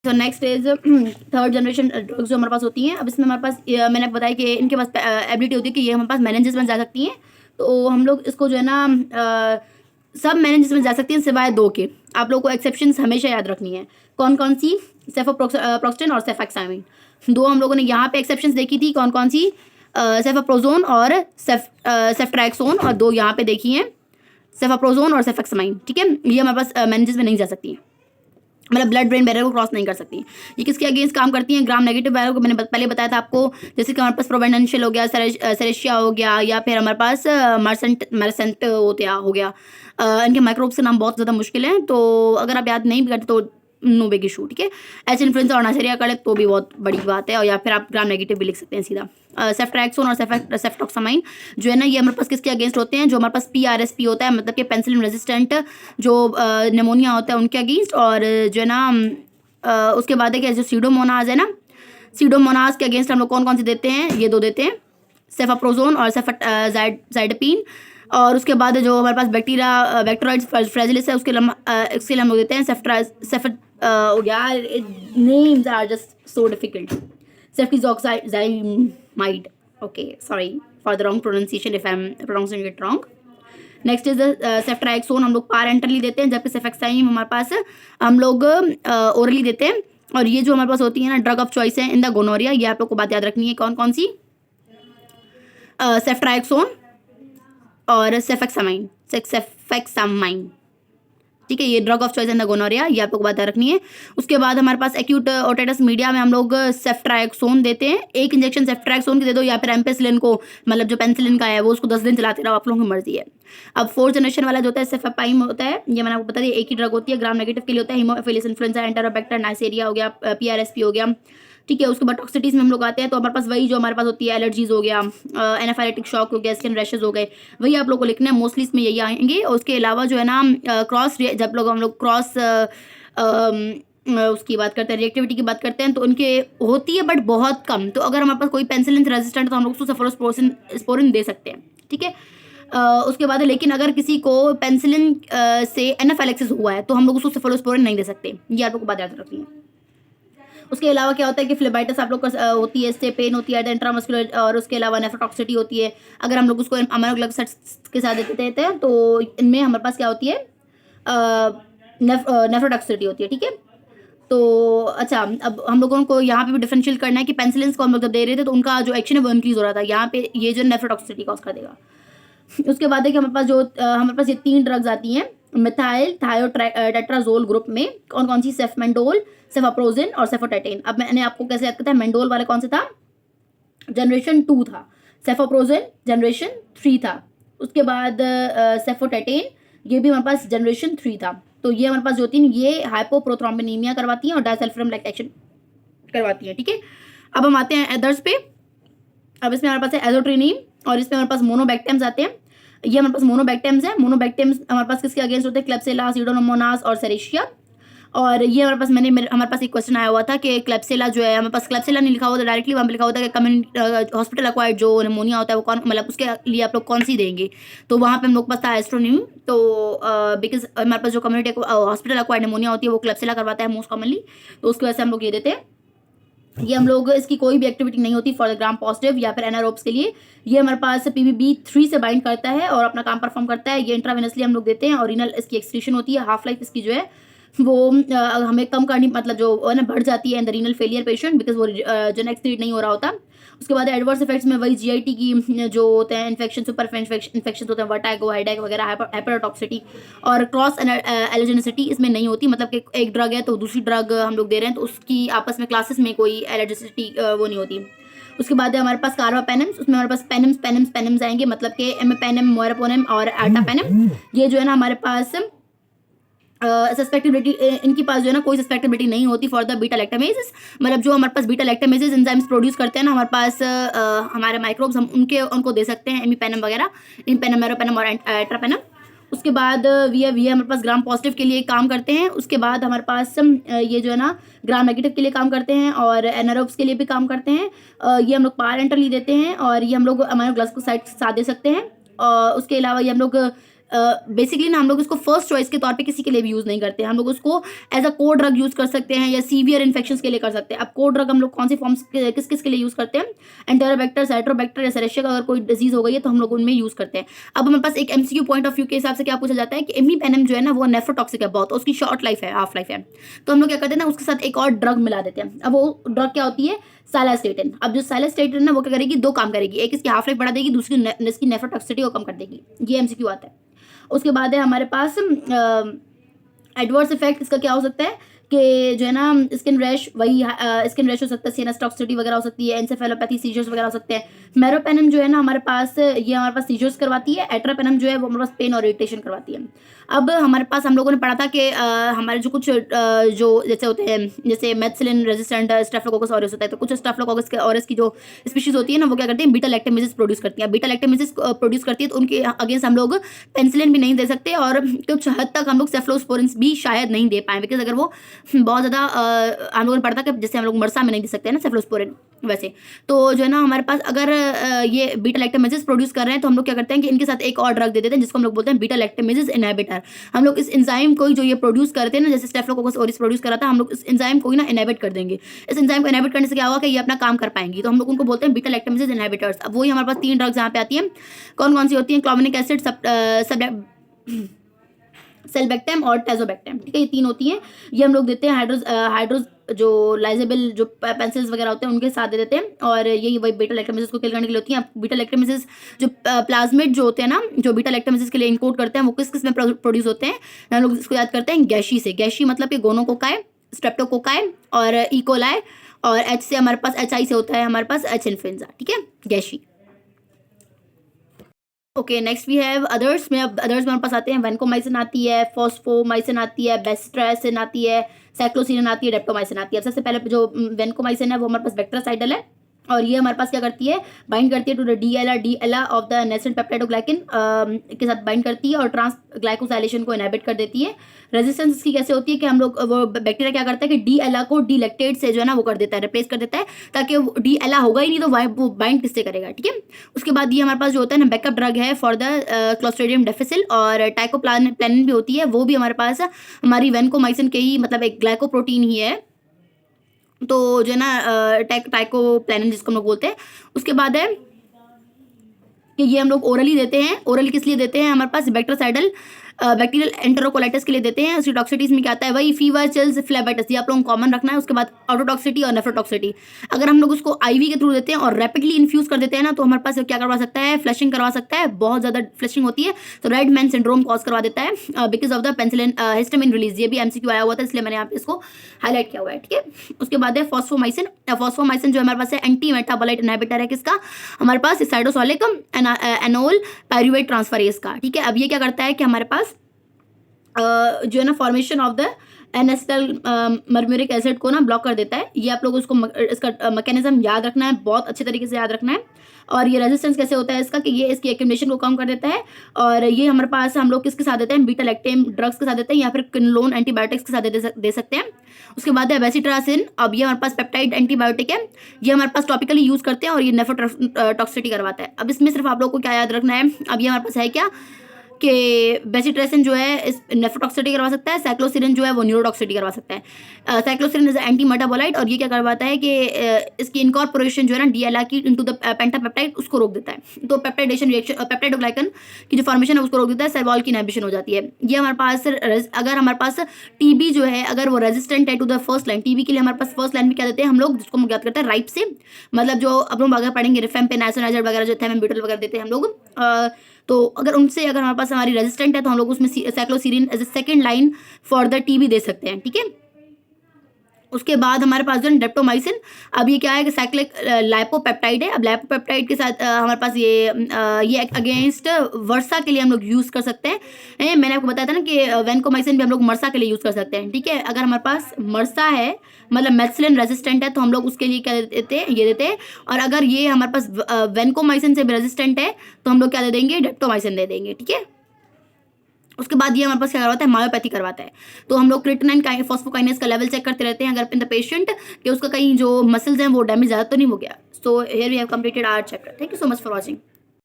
तो next is third generation drugs जो हमारे पास होती हैं। अब इसमें हमारे पास मैंने बताया कि इनके पास एबिलिटी होती है कि ये हमारे पास मेनेंजेस में जा सकती हैं। तो हम लोग इसको जो है ना सब मेनेंजेस में जा सकती हैं सिवाय 2 के। आप लोगों को एक्सेप्शंस हमेशा याद रखनी है। कौन कौन सी? सेफोप्रोक्सटिन और सेफेक्सामिन। 2 हम लोगों ने यहाँ पे एक्सेप्शंस देखी थी। कौन कौन सी? सेफाप्रोजोन और सेफ्ट्रैक्सोन, और 2 यहाँ पे देखी हैं, सेफाप्रोजोन और सेफेक्सामाइन। ठीक है, ये हमारे पास मेनेंजेस में नहीं जा सकती हैं, मतलब ब्लड ब्रेन बैरियर को क्रॉस नहीं कर सकती। ये किसके अगेंस्ट काम करती हैं? ग्राम नेगेटिव वायरस को मैंने पहले बताया था आपको। जैसे कि हमारे पास प्रोवेंडेंशियल हो गया, सेरेशिया हो गया, या फिर हमारे पास मरसेंट हो गया। इनके माइक्रोब्स के नाम बहुत ज़्यादा मुश्किल हैं, तो अगर आप याद नहीं भी करते तो नो बिग इशू। ठीक है, एच इन्फ्लुएंजा और नाइजेरिया कर ले तो भी बहुत बड़ी बात है, और या फिर आप ग्राम नेगेटिव भी लिख सकते हैं सीधा। सेफ्ट्रैक्सोन और सेफ्टोक्सामाइन जो है ना, ये हमारे पास किसके अगेंस्ट होते हैं? जो हमारे पास PRSP होता है, मतलब कि पेनिसिलिन रेजिस्टेंट जो निमोनिया होता है उनके अगेंस्ट। और जो है ना उसके बाद है कि जो सीडोमोनाज है ना, सीडोमोनाज के अगेंस्ट हम लोग कौन कौन से देते हैं? ये 2 देते हैं, सेफाप्रोजोन और जाइडपीन। और उसके बाद जो हमारे पास बैक्टीरिया फ्रेजिलिस है, उसके लिए हम लोग देते हैं यार names are just so difficult. Ceftizoxime. Okay, sorry for the wrong pronunciation if I am pronouncing it wrong. Next is ceftriaxone हम लोग पारेंटली देते हैं, जबकि सेफेक्साइम हमारे पास हम लोग ओरली देते हैं। और ये जो हमारे पास होती है ना ड्रग ऑफ चॉइस है इन द गोनोरिया, ये आप लोग को बात याद रखनी है। कौन कौन सी? सेफ्ट्राइक्सोन और सेफेक्सामाइन। ठीक है, ये drug of choice in the gonorrhoea, ये आप लोग को बात याद रखनी है। उसके बाद हमारे पास एक्यूट ओटाइटिस मीडिया में हम लोग सेफ्ट्राइक्सोन देते हैं। 1 इंजेक्शन सेफ्ट्राइक्सोन की दे दो, या फिर एम्पेसिलिन को, मतलब जो पेनिसिलिन का है वो, उसको 10 दिन चलाते रहो, आप लोगों की मर्जी है। अब 4th जनरेशन वाला जो होता है सेफापाइम होता है, ये मैंने आपको बता दिया, एक ही ड्रग होती है, ग्राम नेगेटिव के लिए होता है। हीमोफिलस इन्फ्लुएंजा, एंटेरोबैक्टर, नाइसेरिया हो गया, PRSP हो गया। ठीक है, उसके बाद टॉक्सिटीज में हम लोग आते हैं, तो हमारे पास वही जो हमारे पास होती है, एलर्जीज हो गया, एनाफाइलेटिक शॉक हो गया, स्किन रैशेज हो गए, वही आप लोग को लिखना है। मोस्टली इसमें यही आएंगे। और उसके अलावा जो है ना जब हम लोग क्रॉस उसकी बात करते हैं, रिएक्टिविटी की बात करते हैं, तो उनके होती है बट बहुत कम। तो अगर हमारे पास कोई पेनिसिलिन रेजिस्टेंट है तो हम लोग उसको सेफलोस्पोरिन दे सकते हैं। ठीक है, उसके बाद लेकिन अगर किसी को पेनिसिलिन से एनाफाइलेक्सिस हुआ है तो हम लोग उसको सेफलोस्पोरिन नहीं दे सकते, ये आप लोग को बात याद रखनी है। उसके अलावा क्या होता है कि फ्लेबाइटिस आप लोग का होती है, इससे पेन होती है इंट्रामस्कुलर, और उसके अलावा नेफ्रोटॉक्सिटी होती है। अगर हम लोग उसको अमाइनो ग्लाइकोसाइड्स के साथ देते हैं तो इनमें हमारे पास क्या होती है? नेफ्रोटॉक्सिटी होती है। ठीक है, तो अच्छा, अब हम लोगों को यहाँ पे भी डिफरेंशिएट करना है कि पेनिसिलिन को हम लोग जब दे रहे थे तो उनका जो एक्शन है वो इंक्रीज हो रहा था, यहाँ पे ये जो नेफ्रोटॉक्सिटी कॉज कर देगा। उसके बाद है कि हमारे पास ये 3 ड्रग्स आती हैं मिथाइल थायोटेट्राजोल ग्रुप में। कौन कौन सी? सेफमेंडोल, सेफाप्रोजिन और सेफोटेटेन। अब मैंने आपको कैसे याद करता है? मेंडोल वाला कौन सा था? जनरेशन 2 था। सेफोप्रोजिन जनरेशन 3 था। उसके बाद सेफोटेटेन, ये भी हमारे पास जनरेशन 3 था। तो ये हमारे पास जो होती है ये हाइपोप्रोथ्रोम्बेनीमिया करवाती हैं और डायसल्फाइड लैक्टेशन करवाती हैं। ठीक है, अब हम आते हैं अदर्स पे। अब इसमें हमारे पास है एजोट्रिनिन, और इसमें हमारे पास मोनोबैक्टेम्स आते हैं। ये हमारे पास मोनोबैक्टेम्स है। मोनोबैक्टेम्स हमारे पास किसके अगेंस्ट होते हैं? क्लेप्सिला, सीडोमोनास और सेरेशिया। और ये हमारे पास एक क्वेश्चन आया हुआ था कि क्लेप्सिला जो है, हमारे पास क्लेप्सिला नहीं लिखा हुआ था डायरेक्टली, वहाँ पे लिखा होता है कि कम्युनिटी हॉस्पिटल एक्वायर्ड जो निमोनिया होता है वो कौन, मतलब उसके लिए आप लोग कौन सी देंगे? तो वहाँ पे हम लोग पास था एस्ट्रोनिम। तो बिकॉज हमारे पास जो कम्युनिटी हॉस्पिटल एक्वायर्ड निमोनिया होती है वो क्लेप्सिला करवाता है मोस्ट कॉमनली, तो उसकी वजह से हम लोग ये देते हैं। ये हम लोग इसकी कोई भी एक्टिविटी नहीं होती फॉर द ग्राम पॉजिटिव या फिर एनारोब्स के लिए। ये हमारे पास PBB3 से बाइंड करता है और अपना काम परफॉर्म करता है। ये इंट्रावेनसली हम लोग देते हैं, और रीनल इसकी एक्सक्रीशन होती है। हाफ लाइफ इसकी जो है वो हमें कम करनी, मतलब जो ना बढ़ जाती है in the renal failure patient, because वो जेनेटिक एक्सक्रीट नहीं हो रहा होता। उसके बाद एडवर्स इफेक्ट्स में वही GIT की जो होते हैं इन्फेक्शन, सुपर इन्फेक्शन होते हैं, वर्टाइगो, हेडेक वगैरह, हाइपरटॉक्सिटी और क्रॉस एलर्जेनिसिटी इसमें नहीं होती। मतलब कि एक ड्रग है तो दूसरी ड्रग हम लोग दे रहे हैं तो उसकी आपस में क्लासेस में कोई एलर्जेनिसिटी वो नहीं होती। उसके बाद है हमारे पास कार्बापेनम्स, उसमें हमारे पास पेनम्स आएंगे, मतलब कि एमेपेनम, मोरापोनम और एर्टापेनम। ये जो है ना हमारे पास सस्पेक्टेबिलिटी, इनके पास जो है ना कोई सस्पेक्टेबिलिटी नहीं होती फॉर द बीटा लैक्टामेसेस। मतलब जो हमारे पास बीटा लैक्टामेसेस एंजाइम्स प्रोड्यूस करते हैं ना हमारे पास हमारे माइक्रोब्स, हम उनको दे सकते हैं, एमीपेनम वगैरह, इम्पेनम, मेरोपेनम और एट्रापेनम। उसके बाद वी हमारे पास ग्राम पॉजिटिव के लिए काम करते हैं। उसके बाद हमारे पास ये जो है ना ग्राम नेगेटिव के लिए काम करते हैं और एनारोब्स के लिए भी काम करते हैं। ये हम लोग पारेंटली देते हैं, और ये हम लोग अमाइनो ग्लाइकोसाइड के साथ दे सकते हैं। और उसके अलावा ये हम लोग बेसिकली ना हम लोग इसको फर्स्ट चॉइस के तौर पे किसी के लिए भी यूज़ नहीं करते हैं। हम लोग उसको as a code drug use कर सकते हैं या सीवियर इन्फेक्शंस के लिए कर सकते हैं। अब कोड ड्रग हम लोग कौन से फॉर्म्स किस किस के लिए यूज़ करते हैं? एंटेरोबैक्टर, साइट्रोबैक्टर या सेरेशिया का अगर कोई डिजीज हो गई है तो हम लोग उनमें यूज़ करते हैं। अब हमारे पास एक एमसीक्यू पॉइंट ऑफ व्यू के हिसाब से क्या पूछा जाता है कि इमिपेनम जो है ना वो नेफ्रोटॉक्सिक है बहुत, उसकी शॉर्ट लाइफ है, हाफ लाइफ है। तो हम लोग क्या करते हैं ना उसके साथ एक और ड्रग मिला देते हैं। अब वो ड्रग क्या होती है? साइलास्टेटिन। अब जो साइलास्टेटिन है वो क्या करेगी? दो काम करेगी, एक इसकी हाफ लाइफ बढ़ा देगी, दूसरी इसकी नेफ्रोटॉक्सिसिटी को कम कर देगी। ये एमसीक्यू आता है। उसके बाद है हमारे पास एडवर्स इफेक्ट इसका क्या हो सकता है कि जो है ना स्किन रैश, वही स्किन रैश हो सकता है, सीनस टॉक्सिसिटी वगैरह हो सकती है, एंसेफेलोपैथी, सीजर्स वगैरह हो सकते हैं। मेरोपेनम जो है ना हमारे पास ये हमारे पास सीजर्स करवाती है। एट्रापेनम जो है वो हमारे पास पेन और इरिटेशन करवाती है। अब हमारे पास हम लोगों ने पढ़ा था कि हमारे जो कुछ जो जैसे होते हैं, जैसे मेथिसिलिन रेजिस्टेंट स्टेफिलोकोकस ऑरियस होता है, तो कुछ स्टेफिलोकोकस के ऑरियस की जो स्पीशीज होती है ना वो क्या करती है? बीटा लैक्टेमेजेस प्रोड्यूस करती है। बीटा लैक्टेमेजेस प्रोड्यूस करती है तो उनके अगेंस्ट हम लोग पेनिसिलिन भी नहीं दे सकते और कुछ हद तक हम लोग सेफ्लोस्पोरिन्स भी शायद नहीं दे पाए, बिकॉज अगर वो बहुत ज़्यादा हम लोगों ने पढ़ा था कि जैसे हम लोग मरसा में नहीं दे सकते हैं ना सेफ्लोस्पोरिन, वैसे तो जो है ना हमारे पास अगर ये बीटा लैक्टेमेजेस प्रोड्यूस कर रहे हैं तो हम लोग क्या करते हैं कि इनके साथ एक और ड्रग दे देते हैं जिसको हम लोग बोलते हैं बीटा लैक्टेमेजेस इनहिबिटर। हम लोग इस एंजाइम को जो ये प्रोड्यूस करते हैं ना, जैसे स्टेफिलोकोकस ऑरियस प्रोड्यूस करा था, हम लोग इस एंजाइम को ही ना इनहिबिट कर देंगे। इस एंजाइम को इनहिबिट करने से क्या होगा कि ये अपना काम कर पाएंगी, तो हम लोग उनको बोलते हैं बीटा लैक्टेमेजेस इनहिबिटर्स। अब वही हमारे पास 3 ड्रग्स यहाँ पे आती हैं। कौन कौन सी होती हैं? क्लोमिनिक एसिड, सेल्बेक्टेम और टेजोबेक्टेम, ठीक है, ये 3 होती हैं। ये हम लोग देते हैं हाइड्रोज जो लाइजेबल जो पेंसिल्स वगैरह होते हैं उनके साथ दे देते हैं, और यही वही बीटा लैक्टेमेजेस को किल करने के लिए होती हैं। बीटा लैक्टेमेजेस जो प्लाज्मिड जो होते हैं ना, जो बीटा लैक्टेमेजेस के लिए इनकोड करते हैं, वो किस किस में प्रोड्यूस होते हैं? हम लोग इसको याद करते हैं गैशी से। गैशी मतलब कि गोनोकोकाई, स्ट्रेप्टोकोकाई और इकोलाई, और एच से हमारे पास HI से होता है हमारे पास एच इन्फ्लुएंजा, ठीक है, गैशी। Okay, next we have others में। अब अदर्स में हमारे पास आते हैं वेनकोमाइसिन आती है, फॉस्फोमाइसिन आती है, बेस्ट्रासिन आती है, साइक्लोसिन आती है, डेप्टोमाइसिन आती है। सबसे पहले जो वेनकोमाइसिन है वो हमारे पास वेक्ट्रासाइडल है, और ये हमारे पास क्या करती है? बाइंड करती है to the DLR of the nascent peptidoglycan के साथ बाइंड करती है और ट्रांस ग्लाइकोसाइलेशन को इनहिबिट कर देती है। रेजिस्टेंस इसकी कैसे होती है कि हम लोग वो बैक्टीरिया क्या करता है कि DLR को डीलेक्टेट से जो है ना वो कर देता है, रिप्लेस कर देता है, ताकि DLR होगा ही नहीं तो वो बाइंड किससे करेगा, ठीक है। उसके बाद ये हमारे पास जो होता है ना बैकअप ड्रग है फॉर द क्लोस्ट्रिडियम डिफिसिल, और टाइकोप्लानिन भी होती है, वो भी हमारे पास हमारी वेनकोमाइसिन के ही मतलब एक ग्लाइकोप्रोटीन ही है, तो जो है ना टाइकोप्लानिन जिसको हम लोग बोलते हैं। उसके बाद है कि ये हम लोग ओरली देते हैं। ओरल किस लिए देते हैं? हमारे पास बैक्टीरियल एंटेरोकोलाइटिस के लिए देते हैं। उसकी टॉक्सिटीज में क्या आता है? वही फीवर, चिल्स, फ्लेबाइटिस, ये आप लोगों को कॉमन रखना है। उसके बाद ऑटोटॉक्सिटी और नेफ्रोटॉक्सिटी। अगर हम लोग उसको IV के थ्रू देते हैं और रैपिडली इन्फ्यूज कर देते हैं ना, तो हमारे पास क्या करवा सकता है? फ्लशिंग करवा सकता है, बहुत ज़्यादा फ्लशिंग होती है तो रेड मैन सिंड्रोम कॉज करवा देता है because of the penicillin histamine release. ये भी MCQ आया हुआ था, इसलिए मैंने यहाँ पे इसको हाईलाइट किया हुआ है, ठीक है। उसके बाद है फॉस्फोमाइसिन। फॉस्फोमाइसिन जो हमारे पास है एंटी मेटाबोलाइट इनहिबिटर है, किसका? हमारे पास साइटोसोलिक एनोल पायरुवेट ट्रांसफरेज का, ठीक है। अब ये क्या करता है कि हमारे पास जो है ना फॉर्मेशन ऑफ द एनेस्टल मर्म्यूरिक एसिड को ना ब्लॉक कर देता है। ये आप लोग उसको इसका मैकेनिज्म याद रखना है, बहुत अच्छे तरीके से याद रखना है। और ये रेजिस्टेंस कैसे होता है इसका कि ये इसकी एक्यूमुलेशन को कम कर देता है, और ये हमारे पास हम लोग किसके साथ देते हैं? बीटा लैक्टेम ड्रग्स के साथ देते हैं, या फिर किनलोन एंटीबायोटिक्स के साथ दे सकते हैं। उसके बाद है बेसिट्रासिन। अब ये हमारे पास पेप्टाइड एंटीबायोटिक है, ये हमारे पास टॉपिकली यूज करते हैं और ये नेफ्रोटॉक्सिसिटी करवाता है। अब इसमें सिर्फ आप लोग को क्या याद रखना है? अब ये हमारे पास है क्या कि बेसिट्रासिन जो है इस नेफ्रोटॉक्सिसिटी करवा सकता है, साइक्लोसिरिन जो है वो न्यूरोटॉक्सिसिटी करवा सकता है। साइक्लोसिरिन इज एंटी मेटाबोलाइट, और ये क्या करवाता है कि इसकी इनकॉर्पोरेशन जो है ना DLR की इनटू द पेंटापेप्टाइड उसको रोक देता है, तो पेप्टाइडेशन रिएक्शन पेप्टाइडोग्लाइकन की जो फॉर्मेशन है उसको रोक देता है, सेरवॉल की इनहिबिशन हो जाती है। ये हमारे पास अगर हमारे पास TB जो है अगर वो रेजिस्टेंट है to the first line, TB के लिए हमारे पास फर्स्ट लाइन में क्या देते हैं हम लोग, जिसको हम याद करते हैं राइप से, मतलब जो अब हम अगर पढ़ेंगे रिफेम्पिन, आइसोनाइजर वगैरह जो थैमेम्ब्यूटल वगैरह देते हैं हम लोग, तो अगर उनसे अगर हमारे पास हमारी रेजिस्टेंट है तो हम लोग उसमें cycloserine as a second line for the TB दे सकते हैं, ठीक है। उसके बाद हमारे पास जो है डेप्टोमाइसिन। अब ये क्या है कि साइक्लिक लाइपोपेप्टाइड है। अब लाइपोपेप्टाइड के साथ हमारे पास ये अगेंस्ट वर्षा के लिए हम लोग यूज़ कर सकते हैं। मैंने आपको बताया था ना कि वेनकोमाइसिन भी हम लोग मरसा के लिए यूज़ कर सकते हैं, ठीक है। अगर हमारे पास मरसा है मतलब मेथिसिलिन रेजिस्टेंट है तो हम लोग उसके लिए क्या देते हैं? ये देते हैं। और अगर ये हमारे पास वेनकोमाइसिन से भी रेजिस्टेंट है तो हम लोग क्या दे देंगे? डेप्टोमाइसिन दे देंगे, ठीक है। उसके बाद ये हमारे पास क्या करवाता है? मायोपैथी करवाता है। तो हम लोग क्रिएटिनिन फॉस्फोकाइनेज का लेवल चेक करते रहते हैं अगर इन द पेशेंट कि उसका कहीं जो मसल्स हैं वो डैमेज ज़्यादा तो नहीं हो गया। So here we have completed our chapter. Thank you so much for watching.